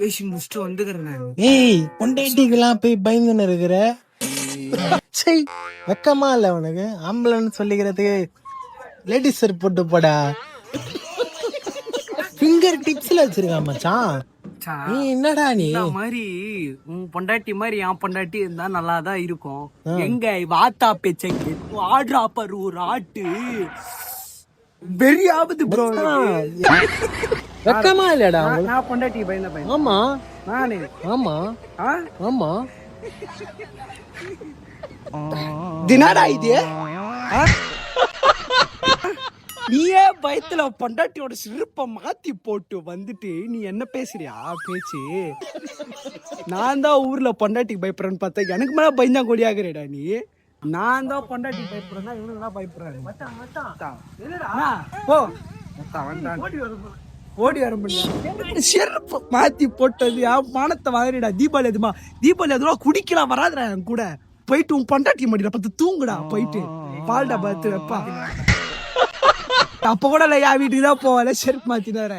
பேசி முடிச்சுட்டு வந்துக்கிறேன். ஏய் பொண்டாட்டிக்கெல்லாம் போய் பயந்துன்னு இருக்கிற? சரி வெக்கமா இல்ல உனக்கு? ஆம்பளைன்னு சொல்லிக்கிறதுக்கு லேடிஸ் செருப்பு போட்டு போடா. ஃபிங்கர் டிப்ஸ்ல வச்சிருக்கான் மச்சான். நீ என்னடா நீ இந்த மாதிரி உன் பொண்டாட்டி மாதிரி என் பொண்டாட்டி இருந்தா நல்லாதான் இருக்கும். எங்க வாத்தா பேச்சைக்கு ஆடுறா பாரு ஒரு ஆட்டு வெறியாவது ப்ரோ. வெக்கமா இல்லடா? நான் பொண்டாட்டி பயந்த பையன். ஆமா நானே. ஆமா ஆமா. தினாடா இது? நீயே பயத்துல பொண்டாட்டியோட சிறுப்ப மாத்தி போட்டு வந்துட்டு நீ என்ன பேசுறியா பேச்சு? நான் தான் ஊர்ல பொண்டாட்டிக்கு பயப்படுறேன்னு பார்த்தா எனக்கு மேல பயந்தா கொடியாகிறேடா நீ. நான் தான் பொண்டாட்டி பயப்படுறேன்னா இவனுக்கு தான் பயப்படுறாரு. ஓடி வர முடியாது. செருப்பு மாத்தி போட்டது மானத்தை வாங்குறா. தீபாவளி அதுமா தீபாவளி அதுவா குடிக்கலாம் வராதுடா என் கூட. போயிட்டு உன் பொண்டாட்டி மாட்டிடா பார்த்து தூங்குடா. போயிட்டு பால்டா பார்த்து வைப்பா. அப்ப கூட இல்ல, என் வீட்டுக்கு தான் போவால செருப்பு மாத்தினார.